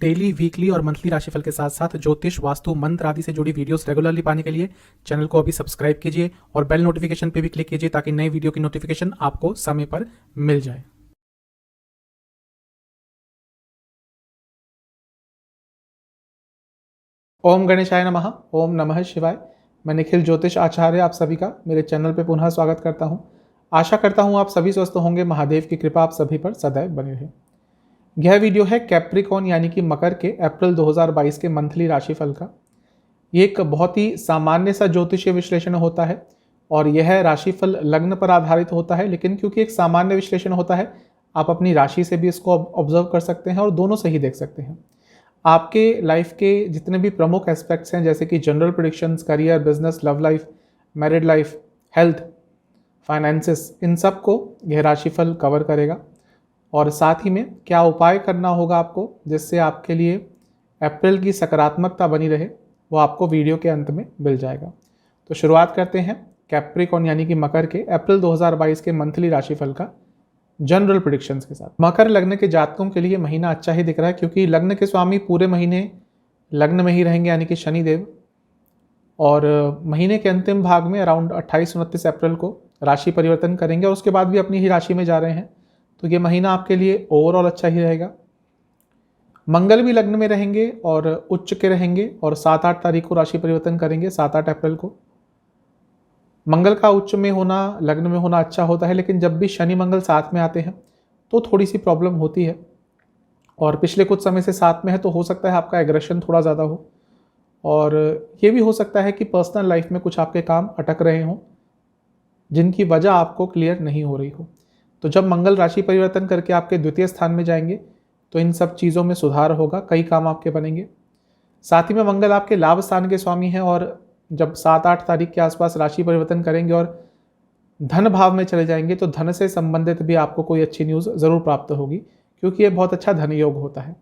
Daily, weekly और monthly राशिफल के साथ साथ ज्योतिष, वास्तु, मंत्र आदि से जुड़ी वीडियोस रेगुलरली पाने के लिए चैनल को अभी सब्सक्राइब कीजिए और बेल नोटिफिकेशन पे भी क्लिक कीजिए ताकि नई वीडियो की नोटिफिकेशन आपको समय पर मिल जाए। ओम गणेशाय नमः। ओम नमः शिवाय। मैं निखिल ज्योतिष आचार्य आप सभी का मेरे चैनल पे पुनः स्वागत करता हूँ। आशा करता हूँ आप सभी स्वस्थ होंगे। महादेव की कृपा आप सभी पर सदैव बनी रहे। यह वीडियो है कैप्रिकॉन यानी कि मकर के अप्रैल 2022 के मंथली राशिफल का। ये एक बहुत ही सामान्य सा ज्योतिषीय विश्लेषण होता है और यह राशिफल लग्न पर आधारित होता है, लेकिन क्योंकि एक सामान्य विश्लेषण होता है, आप अपनी राशि से भी इसको ऑब्जर्व कर सकते हैं और दोनों से ही देख सकते हैं। आपके लाइफ के जितने भी प्रमुख एस्पेक्ट्स हैं, जैसे कि general predictions, career, business, love life, married life, health, finances, इन सब को यह राशिफल कवर करेगा। और साथ ही में क्या उपाय करना होगा आपको जिससे आपके लिए अप्रैल की सकारात्मकता बनी रहे, वो आपको वीडियो के अंत में मिल जाएगा। तो शुरुआत करते हैं कैप्रिकॉन यानी कि मकर के अप्रैल 2022 के मंथली राशिफल का जनरल प्रेडिक्शंस के साथ। मकर लग्न के जातकों के लिए महीना अच्छा ही दिख रहा है, क्योंकि लग्न के स्वामी पूरे महीने लग्न में ही रहेंगे यानी कि शनिदेव। और महीने के अंतिम भाग में अराउंड 28-29 अप्रैल को राशि परिवर्तन करेंगे और उसके बाद भी अपनी ही राशि में जा रहे हैं। तो ये महीना आपके लिए ओवरऑल अच्छा ही रहेगा। मंगल भी लग्न में रहेंगे और उच्च के रहेंगे और 7-8 तारीख को राशि परिवर्तन करेंगे, 7-8 अप्रैल को। मंगल का उच्च में होना, लग्न में होना अच्छा होता है, लेकिन जब भी शनि मंगल साथ में आते हैं तो थोड़ी सी प्रॉब्लम होती है। और पिछले कुछ समय से साथ में है तो हो सकता है आपका एग्रेशन थोड़ा ज़्यादा हो, और ये भी हो सकता है कि पर्सनल लाइफ में कुछ आपके काम अटक रहे हों जिनकी वजह आपको क्लियर नहीं हो रही हो। तो जब मंगल राशि परिवर्तन करके आपके द्वितीय स्थान में जाएंगे तो इन सब चीज़ों में सुधार होगा, कई काम आपके बनेंगे। साथ ही में मंगल आपके लाभ स्थान के स्वामी हैं और जब 7-8 तारीख के आसपास राशि परिवर्तन करेंगे और धन भाव में चले जाएंगे तो धन से संबंधित भी आपको कोई अच्छी न्यूज़ ज़रूर प्राप्त होगी, क्योंकि ये बहुत अच्छा धन योग होता है।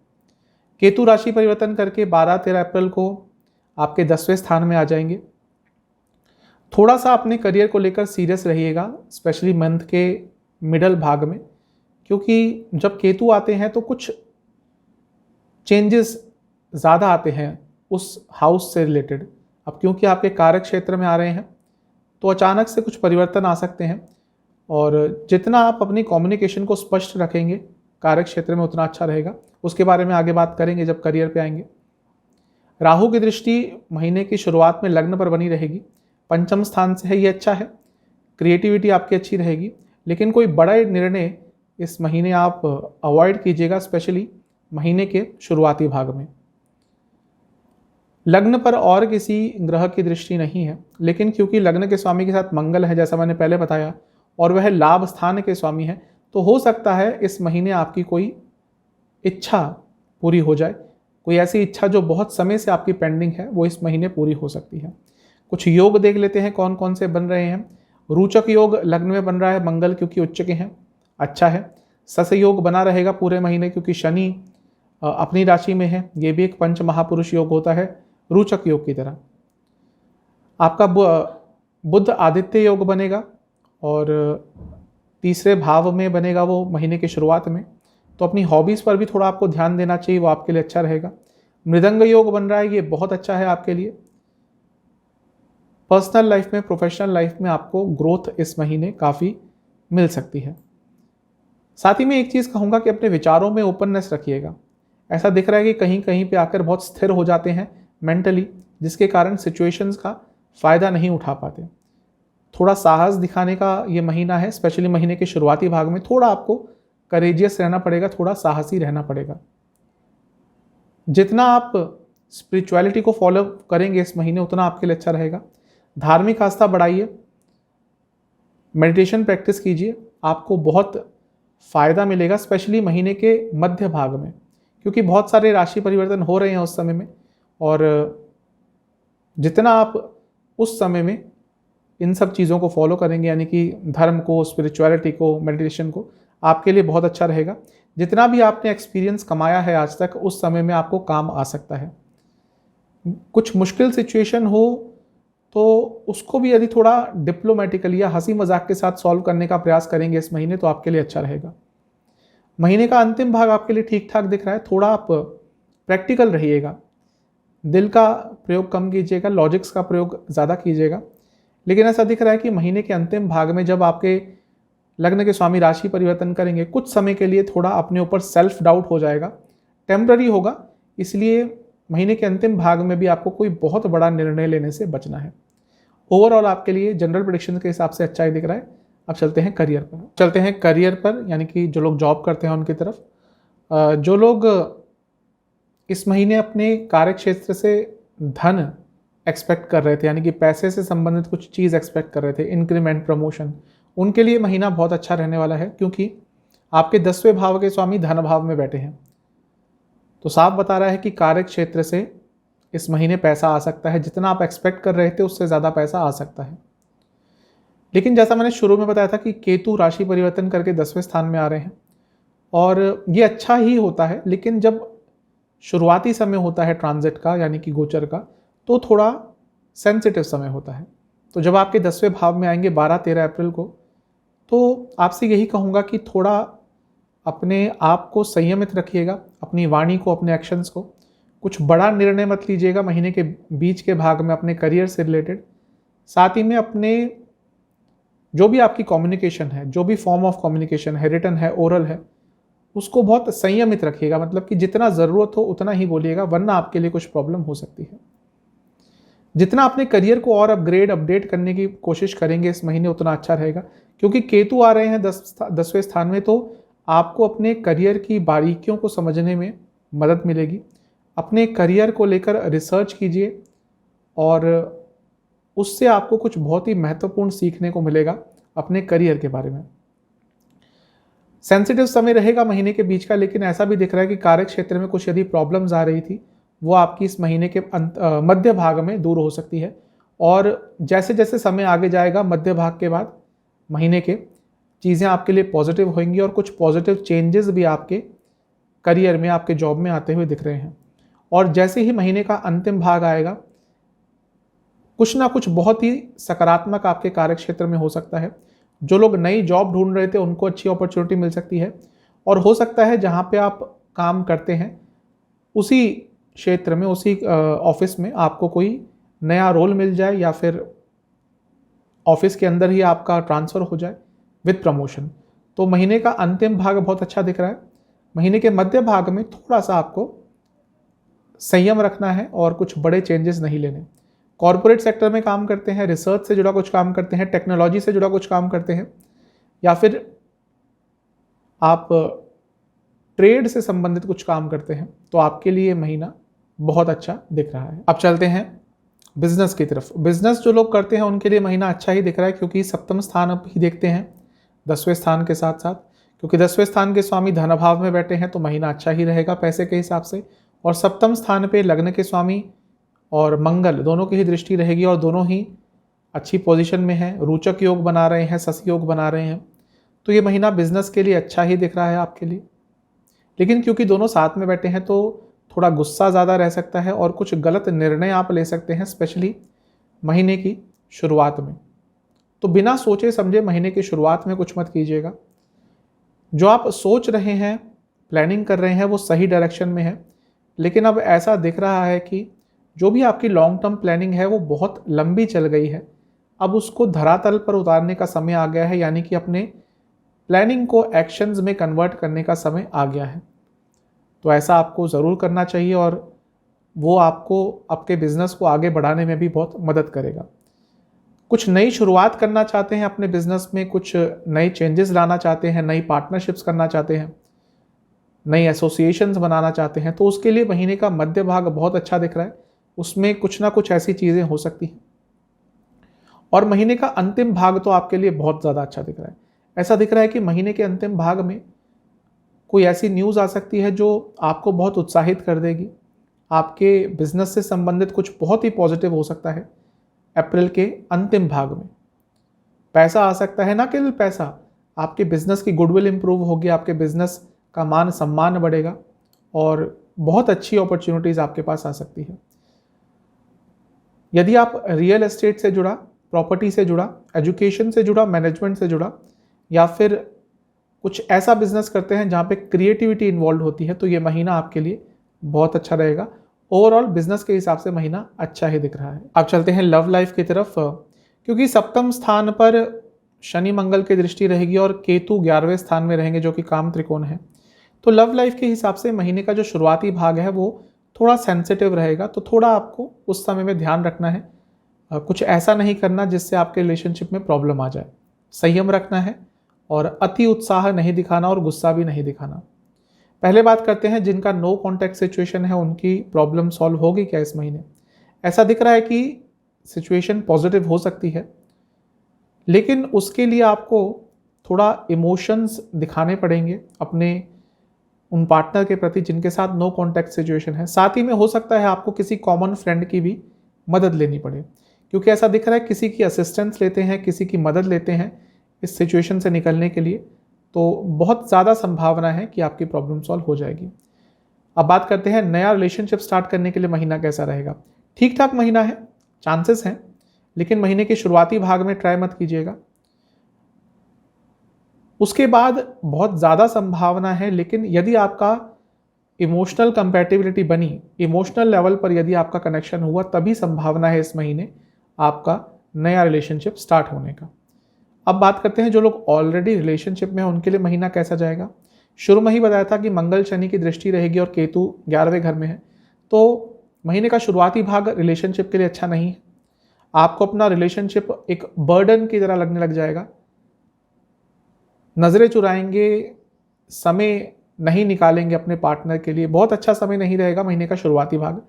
केतु राशि परिवर्तन करके 12-13 अप्रैल को आपके 10वें स्थान में आ जाएंगे। थोड़ा सा अपने करियर को लेकर सीरियस रहिएगा, स्पेशली मंथ के मिडल भाग में, क्योंकि जब केतु आते हैं तो कुछ चेंजेस ज़्यादा आते हैं उस हाउस से रिलेटेड। अब क्योंकि आपके कार्य क्षेत्र में आ रहे हैं तो अचानक से कुछ परिवर्तन आ सकते हैं, और जितना आप अपनी कम्युनिकेशन को स्पष्ट रखेंगे कार्य क्षेत्र में उतना अच्छा रहेगा। उसके बारे में आगे बात करेंगे जब करियर पे आएंगे। राहु की दृष्टि महीने की शुरुआत में लग्न पर बनी रहेगी, पंचम स्थान से है, ये अच्छा है। क्रिएटिविटी आपकी अच्छी रहेगी, लेकिन कोई बड़ा निर्णय इस महीने आप अवॉइड कीजिएगा, स्पेशली महीने के शुरुआती भाग में। लग्न पर और किसी ग्रह की दृष्टि नहीं है, लेकिन क्योंकि लग्न के स्वामी के साथ मंगल है, जैसा मैंने पहले बताया, और वह लाभ स्थान के स्वामी है, तो हो सकता है इस महीने आपकी कोई इच्छा पूरी हो जाए। कोई ऐसी इच्छा जो बहुत समय से आपकी पेंडिंग है वो इस महीने पूरी हो सकती है। कुछ योग देख लेते हैं कौन कौन से बन रहे हैं। रोचक योग लग्न में बन रहा है, मंगल क्योंकि उच्च के हैं, अच्छा है। सस योग बना रहेगा पूरे महीने क्योंकि शनि अपनी राशि में है, ये भी एक पंच महापुरुष योग होता है रोचक योग की तरह। आपका बुध आदित्य योग बनेगा और तीसरे भाव में बनेगा वो महीने की शुरुआत में, तो अपनी हॉबीज़ पर भी थोड़ा आपको ध्यान देना चाहिए, वो आपके लिए अच्छा रहेगा। मृदंग योग बन रहा है, ये बहुत अच्छा है आपके लिए। पर्सनल लाइफ में, प्रोफेशनल लाइफ में आपको ग्रोथ इस महीने काफ़ी मिल सकती है। साथ ही में एक चीज़ कहूँगा कि अपने विचारों में ओपननेस रखिएगा। ऐसा दिख रहा है कि कहीं कहीं पे आकर बहुत स्थिर हो जाते हैं मेंटली, जिसके कारण सिचुएशंस का फ़ायदा नहीं उठा पाते। थोड़ा साहस दिखाने का ये महीना है, स्पेशली महीने के शुरुआती भाग में थोड़ा आपको करेजियस रहना पड़ेगा, थोड़ा साहसी रहना पड़ेगा। जितना आप स्पिरिचुअलिटी को फॉलो करेंगे इस महीने उतना आपके लिए अच्छा रहेगा। धार्मिक आस्था बढ़ाइए, मेडिटेशन प्रैक्टिस कीजिए, आपको बहुत फ़ायदा मिलेगा, स्पेशली महीने के मध्य भाग में, क्योंकि बहुत सारे राशि परिवर्तन हो रहे हैं उस समय में। और जितना आप उस समय में इन सब चीज़ों को फॉलो करेंगे, यानी कि धर्म को, स्पिरिचुअलिटी को, मेडिटेशन को, आपके लिए बहुत अच्छा रहेगा। जितना भी आपने एक्सपीरियंस कमाया है आज तक, उस समय में आपको काम आ सकता है। कुछ मुश्किल सिचुएशन हो तो उसको भी यदि थोड़ा डिप्लोमेटिकली या हंसी मजाक के साथ सॉल्व करने का प्रयास करेंगे इस महीने, तो आपके लिए अच्छा रहेगा। महीने का अंतिम भाग आपके लिए ठीक ठाक दिख रहा है। थोड़ा आप प्रैक्टिकल रहिएगा, दिल का प्रयोग कम कीजिएगा, लॉजिक्स का प्रयोग ज़्यादा कीजिएगा। लेकिन ऐसा दिख रहा है कि महीने के अंतिम भाग में जब आपके लग्न के स्वामी राशि परिवर्तन करेंगे, कुछ समय के लिए थोड़ा अपने ऊपर सेल्फ डाउट हो जाएगा, टेम्पररी होगा। इसलिए महीने के अंतिम भाग में भी आपको कोई बहुत बड़ा निर्णय लेने से बचना है। ओवरऑल आपके लिए जनरल प्रेडिक्शन के हिसाब से अच्छा ही दिख रहा है। अब चलते हैं करियर पर, यानी कि जो लोग जॉब करते हैं उनकी तरफ। जो लोग इस महीने अपने कार्य क्षेत्र से धन एक्सपेक्ट कर रहे थे, यानी कि पैसे से संबंधित कुछ चीज़ एक्सपेक्ट कर रहे थे, इंक्रीमेंट, प्रमोशन, उनके लिए महीना बहुत अच्छा रहने वाला है, क्योंकि आपके 10वें भाव के स्वामी धन भाव में बैठे हैं। तो साफ बता रहा है कि कार्य क्षेत्र से इस महीने पैसा आ सकता है, जितना आप एक्सपेक्ट कर रहे थे उससे ज़्यादा पैसा आ सकता है। लेकिन जैसा मैंने शुरू में बताया था कि केतु राशि परिवर्तन करके 10वें स्थान में आ रहे हैं, और ये अच्छा ही होता है, लेकिन जब शुरुआती समय होता है ट्रांजिट का, यानी कि गोचर का, तो थोड़ा सेंसिटिव समय होता है। तो जब आपके 10वें भाव में आएंगे 12-13 अप्रैल को, तो आपसे यही कहूँगा कि थोड़ा अपने आप को संयमित रखिएगा, अपनी वाणी को, अपने एक्शंस को। कुछ बड़ा निर्णय मत लीजिएगा महीने के बीच के भाग में अपने करियर से रिलेटेड। साथ ही में अपने जो भी आपकी कम्युनिकेशन है, जो भी फॉर्म ऑफ कम्युनिकेशन है, रिटन है, ओरल है, उसको बहुत संयमित रखिएगा। मतलब कि जितना ज़रूरत हो उतना ही बोलिएगा, वरना आपके लिए कुछ प्रॉब्लम हो सकती है। जितना अपने करियर को और अपडेट करने की कोशिश करेंगे इस महीने, उतना अच्छा रहेगा, क्योंकि केतु आ रहे हैं 10वें स्थान में। तो आपको अपने करियर की बारीकियों को समझने में मदद मिलेगी। अपने करियर को लेकर रिसर्च कीजिए, और उससे आपको कुछ बहुत ही महत्वपूर्ण सीखने को मिलेगा अपने करियर के बारे में। सेंसिटिव समय रहेगा महीने के बीच का, लेकिन ऐसा भी दिख रहा है कि कार्य क्षेत्र में कुछ यदि प्रॉब्लम्स आ रही थी, वो आपकी इस महीने के मध्य भाग में दूर हो सकती है। और जैसे जैसे समय आगे जाएगा, मध्य भाग के बाद महीने के, चीज़ें आपके लिए पॉजिटिव होंगी, और कुछ पॉजिटिव चेंजेस भी आपके करियर में, आपके जॉब में आते हुए दिख रहे हैं। और जैसे ही महीने का अंतिम भाग आएगा, कुछ ना कुछ बहुत ही सकारात्मक आपके कार्य क्षेत्र में हो सकता है। जो लोग नई जॉब ढूंढ रहे थे उनको अच्छी अपॉर्चुनिटी मिल सकती है, और हो सकता है जहाँ पे आप काम करते हैं उसी क्षेत्र में, उसी ऑफिस में आपको कोई नया रोल मिल जाए, या फिर ऑफिस के अंदर ही आपका ट्रांसफ़र हो जाए विद प्रमोशन। तो महीने का अंतिम भाग बहुत अच्छा दिख रहा है। महीने के मध्य भाग में थोड़ा सा आपको संयम रखना है और कुछ बड़े चेंजेस नहीं लेने। कॉर्पोरेट सेक्टर में काम करते हैं, रिसर्च से जुड़ा कुछ काम करते हैं, टेक्नोलॉजी से जुड़ा कुछ काम करते हैं, या फिर आप ट्रेड से संबंधित कुछ काम करते हैं, तो आपके लिए महीना बहुत अच्छा दिख रहा है। अब चलते हैं बिजनेस की तरफ। बिजनेस जो लोग करते हैं उनके लिए महीना अच्छा ही दिख रहा है, क्योंकि सप्तम स्थान अब ही देखते हैं 10वें स्थान के साथ साथ, क्योंकि 10वें स्थान के स्वामी धन भाव में बैठे हैं, तो महीना अच्छा ही रहेगा पैसे के हिसाब से। और सप्तम स्थान पे लग्न के स्वामी और मंगल दोनों की ही दृष्टि रहेगी, और दोनों ही अच्छी पोजीशन में हैं, रोचक योग बना रहे हैं, सस योग बना रहे हैं। तो ये महीना बिजनेस के लिए अच्छा ही दिख रहा है आपके लिए। लेकिन क्योंकि दोनों साथ में बैठे हैं, तो थोड़ा गुस्सा ज़्यादा रह सकता है, और कुछ गलत निर्णय आप ले सकते हैं, स्पेशली महीने की शुरुआत में। तो बिना सोचे समझे महीने की शुरुआत में कुछ मत कीजिएगा। जो आप सोच रहे हैं, प्लानिंग कर रहे हैं, वो सही डायरेक्शन में है, लेकिन अब ऐसा दिख रहा है कि जो भी आपकी लॉन्ग टर्म प्लानिंग है वो बहुत लंबी चल गई है। अब उसको धरातल पर उतारने का समय आ गया है, यानी कि अपने प्लानिंग को एक्शंस में कन्वर्ट करने का समय आ गया है। तो ऐसा आपको ज़रूर करना चाहिए, और वो आपको आपके बिज़नेस को आगे बढ़ाने में भी बहुत मदद करेगा। कुछ नई शुरुआत करना चाहते हैं अपने बिजनेस में, कुछ नए चेंजेस लाना चाहते हैं, नई पार्टनरशिप्स करना चाहते हैं, नई एसोसिएशंस बनाना चाहते हैं, तो उसके लिए महीने का मध्य भाग बहुत अच्छा दिख रहा है। उसमें कुछ ना कुछ ऐसी चीज़ें हो सकती हैं। और महीने का अंतिम भाग तो आपके लिए बहुत ज़्यादा अच्छा दिख रहा है। ऐसा दिख रहा है कि महीने के अंतिम भाग में कोई ऐसी न्यूज़ आ सकती है जो आपको बहुत उत्साहित कर देगी। आपके बिजनेस से संबंधित कुछ बहुत ही पॉजिटिव हो सकता है। अप्रैल के अंतिम भाग में पैसा आ सकता है, ना केवल पैसा, आपके बिजनेस की गुडविल इंप्रूव होगी, आपके बिजनेस का मान सम्मान बढ़ेगा, और बहुत अच्छी अपॉर्चुनिटीज़ आपके पास आ सकती है। यदि आप रियल एस्टेट से जुड़ा, प्रॉपर्टी से जुड़ा, एजुकेशन से जुड़ा, मैनेजमेंट से जुड़ा, या फिर कुछ ऐसा बिजनेस करते हैं जहाँ पे क्रिएटिविटी इन्वॉल्व होती है, तो ये महीना आपके लिए बहुत अच्छा रहेगा। ओवरऑल बिजनेस के हिसाब से महीना अच्छा ही दिख रहा है। अब चलते हैं लव लाइफ की तरफ। क्योंकि सप्तम स्थान पर शनि मंगल की दृष्टि रहेगी और केतु 11वें स्थान में रहेंगे जो कि काम त्रिकोण है, तो लव लाइफ के हिसाब से महीने का जो शुरुआती भाग है वो थोड़ा सेंसिटिव रहेगा। तो थोड़ा आपको उस समय में ध्यान रखना है, कुछ ऐसा नहीं करना जिससे आपके रिलेशनशिप में प्रॉब्लम आ जाए। संयम रखना है और अति उत्साह नहीं दिखाना और गुस्सा भी नहीं दिखाना। पहले बात करते हैं जिनका नो कॉन्टैक्ट सिचुएशन है, उनकी प्रॉब्लम सॉल्व होगी क्या इस महीने? ऐसा दिख रहा है कि सिचुएशन पॉजिटिव हो सकती है, लेकिन उसके लिए आपको थोड़ा इमोशंस दिखाने पड़ेंगे अपने उन पार्टनर के प्रति जिनके साथ नो कॉन्टैक्ट सिचुएशन है। साथ ही में हो सकता है आपको किसी कॉमन फ्रेंड की भी मदद लेनी पड़े, क्योंकि ऐसा दिख रहा है किसी की असिस्टेंस लेते हैं, किसी की मदद लेते हैं इस सिचुएशन से निकलने के लिए। तो बहुत ज़्यादा संभावना है कि आपकी प्रॉब्लम सॉल्व हो जाएगी। अब बात करते हैं नया रिलेशनशिप स्टार्ट करने के लिए महीना कैसा रहेगा। ठीक ठाक महीना है, चांसेस हैं, लेकिन महीने के शुरुआती भाग में ट्राई मत कीजिएगा। उसके बाद बहुत ज़्यादा संभावना है, लेकिन यदि आपका इमोशनल कंपैटिबिलिटी बनी, इमोशनल लेवल पर यदि आपका कनेक्शन हुआ, तभी संभावना है इस महीने आपका नया रिलेशनशिप स्टार्ट होने का। अब बात करते हैं जो लोग ऑलरेडी रिलेशनशिप में हैं उनके लिए महीना कैसा जाएगा। शुरू में ही बताया था कि मंगल शनि की दृष्टि रहेगी और केतु 11वें घर में है, तो महीने का शुरुआती भाग रिलेशनशिप के लिए अच्छा नहीं है। आपको अपना रिलेशनशिप एक बर्डन की तरह लगने लग जाएगा, नज़रें चुराएंगे, समय नहीं निकालेंगे अपने पार्टनर के लिए। बहुत अच्छा समय नहीं रहेगा महीने का शुरुआती भाग,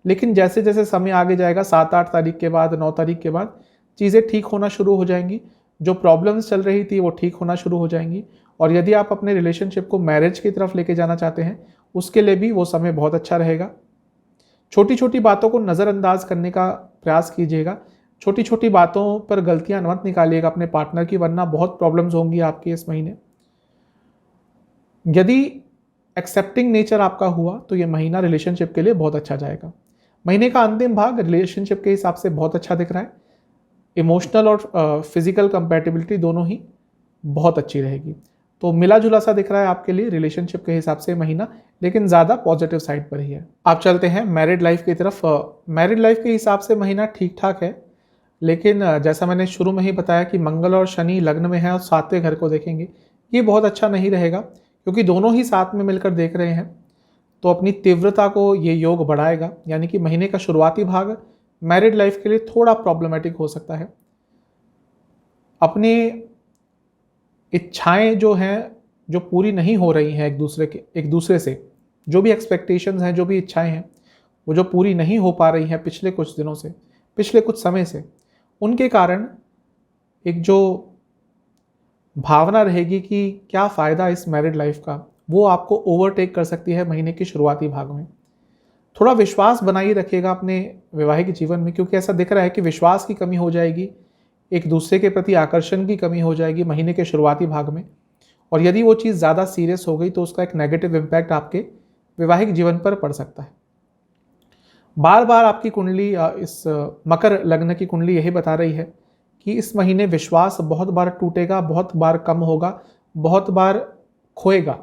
लेकिन जैसे जैसे समय आगे जाएगा 7-8 तारीख के बाद, 9 तारीख के बाद चीज़ें ठीक होना शुरू हो जाएंगी। जो प्रॉब्लम्स चल रही थी वो ठीक होना शुरू हो जाएंगी। और यदि आप अपने रिलेशनशिप को मैरिज की तरफ लेके जाना चाहते हैं, उसके लिए भी वो समय बहुत अच्छा रहेगा। छोटी छोटी बातों को नज़रअंदाज करने का प्रयास कीजिएगा। छोटी छोटी बातों पर गलतियां मत निकालिएगा अपने पार्टनर की, वरना बहुत प्रॉब्लम्स होंगी आपके इस महीने। यदि एक्सेप्टिंग नेचर आपका हुआ तो ये महीना रिलेशनशिप के लिए बहुत अच्छा जाएगा। महीने का अंतिम भाग रिलेशनशिप के हिसाब से बहुत अच्छा दिख रहा है। इमोशनल और फिजिकल कंपैटिबिलिटी दोनों ही बहुत अच्छी रहेगी। तो मिला जुला सा दिख रहा है आपके लिए रिलेशनशिप के हिसाब से महीना, लेकिन ज़्यादा पॉजिटिव साइड पर ही है। आप चलते हैं मैरिड लाइफ की तरफ। मैरिड लाइफ के हिसाब से महीना ठीक ठाक है, लेकिन जैसा मैंने शुरू में ही बताया कि मंगल और शनि लग्न में है और 7वें घर को देखेंगे, ये बहुत अच्छा नहीं रहेगा, क्योंकि दोनों ही साथ में मिलकर देख रहे हैं। तो अपनी तीव्रता को ये योग बढ़ाएगा, यानी कि महीने का शुरुआती भाग मैरिड लाइफ के लिए थोड़ा प्रॉब्लमेटिक हो सकता है। अपनी इच्छाएं जो हैं, जो पूरी नहीं हो रही हैं एक दूसरे से, जो भी एक्सपेक्टेशंस हैं, जो भी इच्छाएं हैं, वो जो पूरी नहीं हो पा रही हैं पिछले कुछ दिनों से, पिछले कुछ समय से, उनके कारण एक जो भावना रहेगी कि क्या फ़ायदा इस मैरिड लाइफ का, वो आपको ओवरटेक कर सकती है महीने के शुरुआती भाग में। थोड़ा विश्वास बनाए रखिएगा अपने वैवाहिक जीवन में, क्योंकि ऐसा दिख रहा है कि विश्वास की कमी हो जाएगी, एक दूसरे के प्रति आकर्षण की कमी हो जाएगी महीने के शुरुआती भाग में। और यदि वो चीज़ ज़्यादा सीरियस हो गई तो उसका एक नेगेटिव इम्पैक्ट आपके वैवाहिक जीवन पर पड़ सकता है। बार बार आपकी कुंडली, इस मकर लग्न की कुंडली यही बता रही है कि इस महीने विश्वास बहुत बार टूटेगा, बहुत बार कम होगा, बहुत बार खोएगा।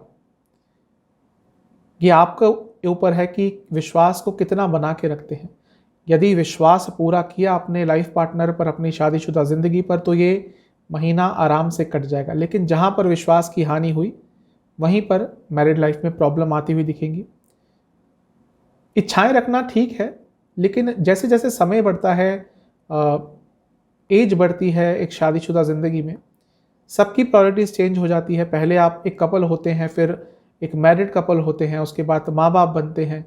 ये आपके ऊपर है कि विश्वास को कितना बना के रखते हैं। यदि विश्वास पूरा किया अपने लाइफ पार्टनर पर, अपनी शादीशुदा ज़िंदगी पर, तो ये महीना आराम से कट जाएगा। लेकिन जहाँ पर विश्वास की हानि हुई, वहीं पर मैरिड लाइफ में प्रॉब्लम आती हुई दिखेंगी। इच्छाएं रखना ठीक है, लेकिन जैसे जैसे समय बढ़ता है, एज बढ़ती है एक शादीशुदा ज़िंदगी में, सबकी प्रायोरिटीज़ चेंज हो जाती है। पहले आप एक कपल होते हैं, फिर एक मैरिड कपल होते हैं, उसके बाद माँ बाप बनते हैं,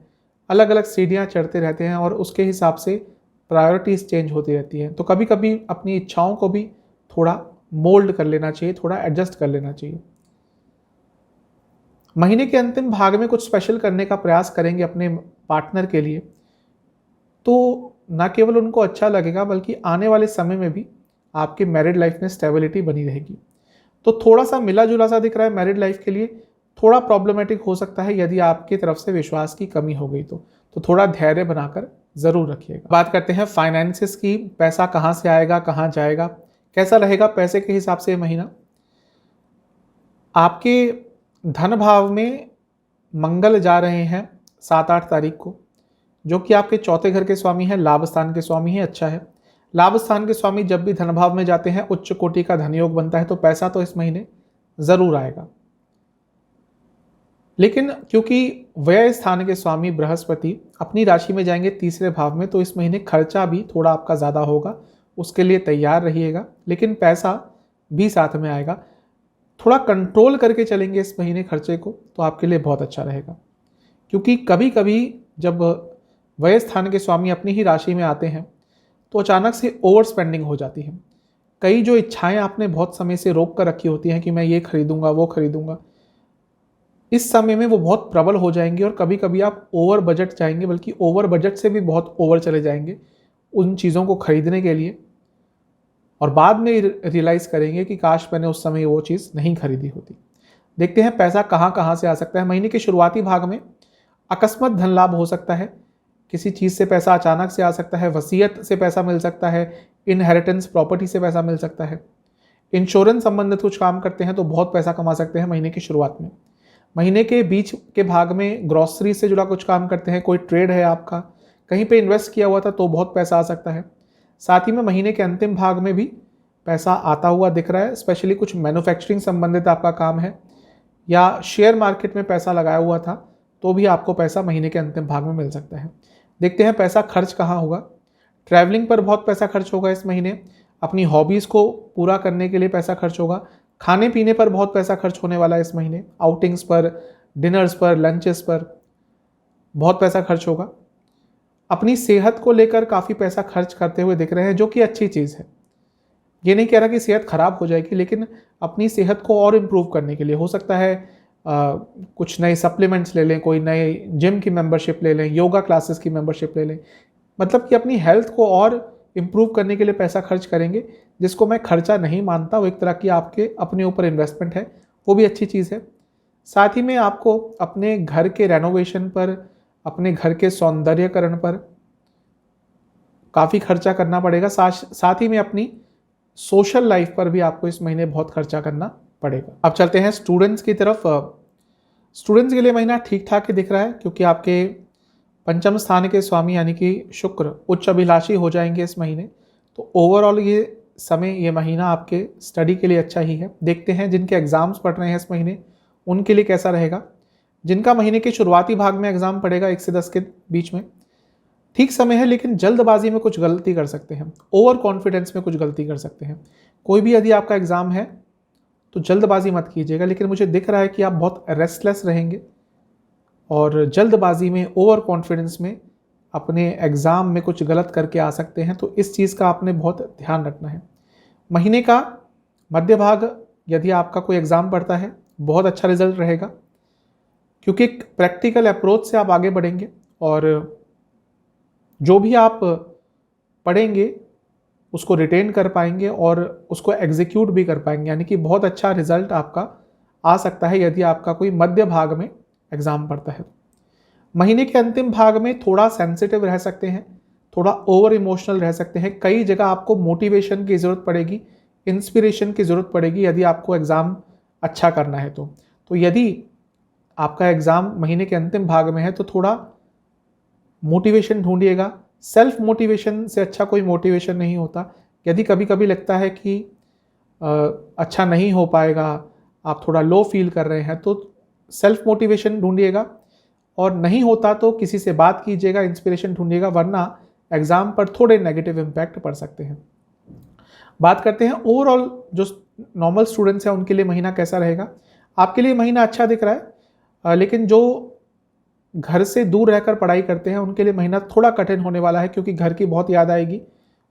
अलग अलग सीढ़ियाँ चढ़ते रहते हैं और उसके हिसाब से प्रायोरिटीज़ चेंज होती रहती हैं। तो कभी कभी अपनी इच्छाओं को भी थोड़ा मोल्ड कर लेना चाहिए, थोड़ा एडजस्ट कर लेना चाहिए। महीने के अंतिम भाग में कुछ स्पेशल करने का प्रयास करेंगे अपने पार्टनर के लिए, तो न केवल उनको अच्छा लगेगा, बल्कि आने वाले समय में भी आपकी मैरिड लाइफ में स्टेबिलिटी बनी रहेगी। तो थोड़ा सा मिला जुला सा दिख रहा है मैरिड लाइफ के लिए, थोड़ा प्रॉब्लमेटिक हो सकता है यदि आपकी तरफ से विश्वास की कमी हो गई तो थोड़ा धैर्य बनाकर ज़रूर रखिएगा। बात करते हैं फाइनेंसिस की। पैसा कहाँ से आएगा, कहाँ जाएगा, कैसा रहेगा पैसे के हिसाब से महीना। आपके धन भाव में मंगल जा रहे हैं 7-8 तारीख को, जो कि आपके चौथे घर के स्वामी हैं, लाभ स्थान के स्वामी हैं, अच्छा है। लाभ स्थान के स्वामी जब भी धन भाव में जाते हैं उच्च कोटि का धन योग बनता है, तो पैसा तो इस महीने जरूर आएगा। लेकिन क्योंकि व्यय स्थान के स्वामी बृहस्पति अपनी राशि में जाएंगे तीसरे भाव में, तो इस महीने खर्चा भी थोड़ा आपका ज़्यादा होगा, उसके लिए तैयार रहिएगा। लेकिन पैसा भी साथ में आएगा। थोड़ा कंट्रोल करके चलेंगे इस महीने खर्चे को, तो आपके लिए बहुत अच्छा रहेगा। क्योंकि कभी कभी जब व्यय स्थान के स्वामी अपनी ही राशि में आते हैं तो अचानक से ओवर स्पेंडिंग हो जाती है। कई जो इच्छाएं आपने बहुत समय से रोक कर रखी होती हैं कि मैं ये खरीदूंगा वो खरीदूंगा, इस समय में वो बहुत प्रबल हो जाएंगे और कभी कभी आप ओवर बजट जाएंगे, बल्कि ओवर बजट से भी बहुत ओवर चले जाएंगे उन चीज़ों को खरीदने के लिए, और बाद में रियलाइज़ करेंगे कि काश मैंने उस समय वो चीज़ नहीं खरीदी होती। देखते हैं पैसा कहाँ कहाँ से आ सकता है। महीने के शुरुआती भाग में अकस्मात धन लाभ हो सकता है, किसी चीज़ से पैसा अचानक से आ सकता है, वसीयत से पैसा मिल सकता है, इनहेरिटेंस प्रॉपर्टी से पैसा मिल सकता है। इंश्योरेंस संबंधित कुछ काम करते हैं तो बहुत पैसा कमा सकते हैं महीने की शुरुआत में। महीने के बीच के भाग में ग्रॉसरी से जुड़ा कुछ काम करते हैं, कोई ट्रेड है आपका, कहीं पे इन्वेस्ट किया हुआ था तो बहुत पैसा आ सकता है। साथ ही में महीने के अंतिम भाग में भी पैसा आता हुआ दिख रहा है, स्पेशली कुछ मैन्युफैक्चरिंग संबंधित आपका काम है या शेयर मार्केट में पैसा लगाया हुआ था तो भी आपको पैसा महीने के अंतिम भाग में मिल सकता है। देखते हैं पैसा खर्च कहाँ होगा। ट्रैवलिंग पर बहुत पैसा खर्च होगा इस महीने, अपनी हॉबीज़ को पूरा करने के लिए पैसा खर्च होगा, खाने पीने पर बहुत पैसा खर्च होने वाला है इस महीने, आउटिंग्स पर, डिनर्स पर, लंचेस पर बहुत पैसा खर्च होगा। अपनी सेहत को लेकर काफ़ी पैसा खर्च करते हुए दिख रहे हैं, जो कि अच्छी चीज़ है। ये नहीं कह रहा कि सेहत खराब हो जाएगी, लेकिन अपनी सेहत को और इम्प्रूव करने के लिए हो सकता है कुछ नए सप्लीमेंट्स ले लें, कोई नए जिम की मेंबरशिप ले लें, योगा क्लासेस की मेंबरशिप ले लें, मतलब कि अपनी हेल्थ को और इम्प्रूव करने के लिए पैसा खर्च करेंगे, जिसको मैं खर्चा नहीं मानता, वो एक तरह की आपके अपने ऊपर इन्वेस्टमेंट है, वो भी अच्छी चीज़ है। साथ ही में आपको अपने घर के रेनोवेशन पर, अपने घर के सौंदर्यकरण पर काफ़ी खर्चा करना पड़ेगा। साथ ही में अपनी सोशल लाइफ पर भी आपको इस महीने बहुत खर्चा करना पड़ेगा। अब चलते हैं स्टूडेंट्स की तरफ। स्टूडेंट्स के लिए महीना ठीक ठाक ही दिख रहा है, क्योंकि आपके पंचम स्थान के स्वामी यानी कि शुक्र उच्च अभिलाषी हो जाएंगे इस महीने, तो ओवरऑल ये महीना आपके स्टडी के लिए अच्छा ही है। देखते हैं जिनके एग्ज़ाम्स पढ़ रहे हैं इस महीने उनके लिए कैसा रहेगा। जिनका महीने के शुरुआती भाग में एग्ज़ाम पड़ेगा 1 से 10 के बीच में, ठीक समय है, लेकिन जल्दबाजी में कुछ गलती कर सकते हैं, ओवर कॉन्फिडेंस में कुछ गलती कर सकते हैं। कोई भी यदि आपका एग्ज़ाम है तो जल्दबाजी मत कीजिएगा, लेकिन मुझे दिख रहा है कि आप बहुत रेस्टलेस रहेंगे और जल्दबाजी में, ओवर कॉन्फिडेंस में अपने एग्ज़ाम में कुछ गलत करके आ सकते हैं, तो इस चीज़ का आपने बहुत ध्यान रखना है। महीने का मध्य भाग यदि आपका कोई एग्ज़ाम पड़ता है, बहुत अच्छा रिजल्ट रहेगा, क्योंकि एक प्रैक्टिकल अप्रोच से आप आगे बढ़ेंगे और जो भी आप पढ़ेंगे उसको रिटेन कर पाएंगे और उसको एग्जीक्यूट भी कर पाएंगे, यानी कि बहुत अच्छा रिजल्ट आपका आ सकता है यदि आपका कोई मध्य भाग में एग्ज़ाम पड़ता है। महीने के अंतिम भाग में थोड़ा सेंसिटिव रह सकते हैं, थोड़ा ओवर इमोशनल रह सकते हैं। कई जगह आपको मोटिवेशन की ज़रूरत पड़ेगी, इंस्पिरेशन की ज़रूरत पड़ेगी यदि आपको एग्ज़ाम अच्छा करना है तो यदि आपका एग्ज़ाम महीने के अंतिम भाग में है तो थोड़ा मोटिवेशन ढूंढिएगा। सेल्फ मोटिवेशन से अच्छा कोई मोटिवेशन नहीं होता। यदि कभी कभी लगता है कि अच्छा नहीं हो पाएगा, आप थोड़ा लो फील कर रहे हैं, तो सेल्फ मोटिवेशन ढूंढिएगा, और नहीं होता तो किसी से बात कीजिएगा, इंस्पिरेशन ढूंढिएगा, वरना एग्ज़ाम पर थोड़े नेगेटिव इम्पैक्ट पड़ सकते हैं। बात करते हैं ओवरऑल जो नॉर्मल स्टूडेंट्स हैं उनके लिए महीना कैसा रहेगा। आपके लिए महीना अच्छा दिख रहा है, लेकिन जो घर से दूर रहकर पढ़ाई करते हैं उनके लिए महीना थोड़ा कठिन होने वाला है, क्योंकि घर की बहुत याद आएगी,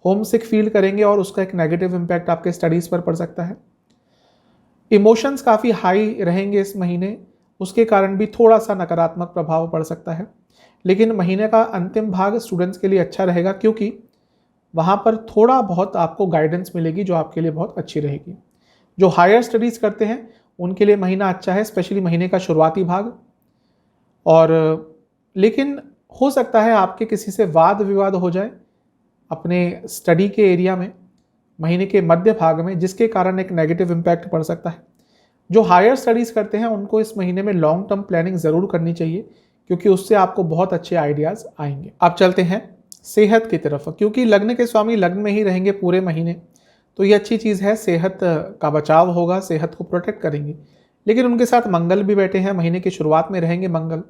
होम सिक फील करेंगे और उसका एक नेगेटिव इम्पैक्ट आपके स्टडीज़ पर पड़ सकता है। इमोशंस काफ़ी हाई रहेंगे इस महीने, उसके कारण भी थोड़ा सा नकारात्मक प्रभाव पड़ सकता है। लेकिन महीने का अंतिम भाग स्टूडेंट्स के लिए अच्छा रहेगा, क्योंकि वहाँ पर थोड़ा बहुत आपको गाइडेंस मिलेगी जो आपके लिए बहुत अच्छी रहेगी। जो हायर स्टडीज़ करते हैं उनके लिए महीना अच्छा है, स्पेशली महीने का शुरुआती भाग। और लेकिन हो सकता है आपके किसी से वाद विवाद हो जाए अपने स्टडी के एरिया में महीने के मध्य भाग में, जिसके कारण एक नेगेटिव इम्पैक्ट पड़ सकता है। जो हायर स्टडीज़ करते हैं उनको इस महीने में लॉन्ग टर्म प्लानिंग ज़रूर करनी चाहिए, क्योंकि उससे आपको बहुत अच्छे आइडियाज़ आएंगे। अब चलते हैं सेहत की तरफ, क्योंकि लग्न के स्वामी लग्न में ही रहेंगे पूरे महीने, तो ये अच्छी चीज़ है, सेहत का बचाव होगा, सेहत को प्रोटेक्ट करेंगे। लेकिन उनके साथ मंगल भी बैठे हैं, महीने की शुरुआत में रहेंगे मंगल,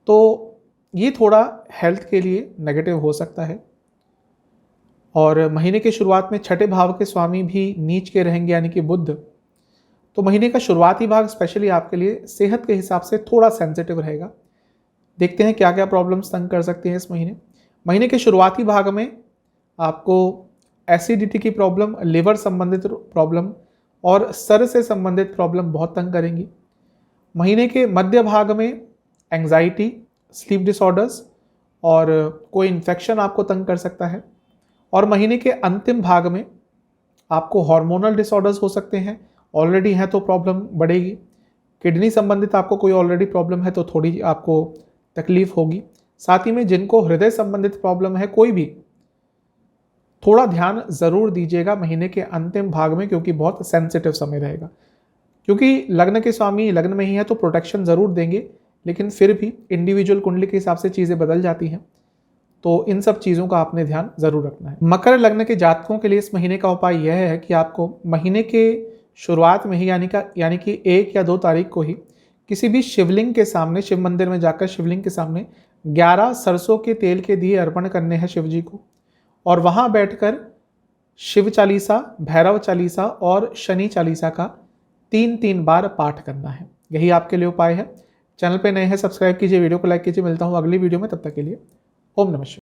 तो ये थोड़ा हेल्थ के लिए नेगेटिव हो सकता है। और महीने की शुरुआत में छठे भाव के स्वामी भी नीच के रहेंगे, यानी कि बुध, तो महीने का शुरुआती भाग स्पेशली आपके लिए सेहत के हिसाब से थोड़ा सेंसिटिव रहेगा। देखते हैं क्या क्या प्रॉब्लम्स तंग कर सकते हैं इस महीने। महीने के शुरुआती भाग में आपको एसिडिटी की प्रॉब्लम, लिवर संबंधित प्रॉब्लम और सर से संबंधित प्रॉब्लम बहुत तंग करेंगी। महीने के मध्य भाग में एंग्जाइटी, स्लीप डिसऑर्डर्स और कोई इन्फेक्शन आपको तंग कर सकता है। और महीने के अंतिम भाग में आपको हार्मोनल डिसऑर्डर्स हो सकते हैं, ऑलरेडी हैं तो प्रॉब्लम बढ़ेगी। किडनी संबंधित आपको कोई ऑलरेडी प्रॉब्लम है तो थोड़ी आपको तकलीफ होगी। साथ ही में जिनको हृदय संबंधित प्रॉब्लम है कोई भी, थोड़ा ध्यान ज़रूर दीजिएगा महीने के अंतिम भाग में, क्योंकि बहुत सेंसिटिव समय रहेगा। क्योंकि लग्न के स्वामी लग्न में ही है तो प्रोटेक्शन ज़रूर देंगे, लेकिन फिर भी इंडिविजुअल कुंडली के हिसाब से चीज़ें बदल जाती हैं, तो इन सब चीज़ों का आपने ध्यान ज़रूर रखना है। मकर लग्न के जातकों के लिए इस महीने का उपाय यह है कि आपको महीने के शुरुआत में ही यानी कि 1 या 2 तारीख को ही किसी भी शिवलिंग के सामने, शिव मंदिर में जाकर शिवलिंग के सामने 11 सरसों के तेल के दिए अर्पण करने हैं शिव जी को, और वहाँ बैठकर शिव चालीसा, भैरव चालीसा और शनि चालीसा का 3-3 बार पाठ करना है। यही आपके लिए उपाय है। चैनल पे नए हैं, सब्सक्राइब कीजिए, वीडियो को लाइक कीजिए। मिलता हूँ अगली वीडियो में, तब तक के लिए ओम नमः शिवाय।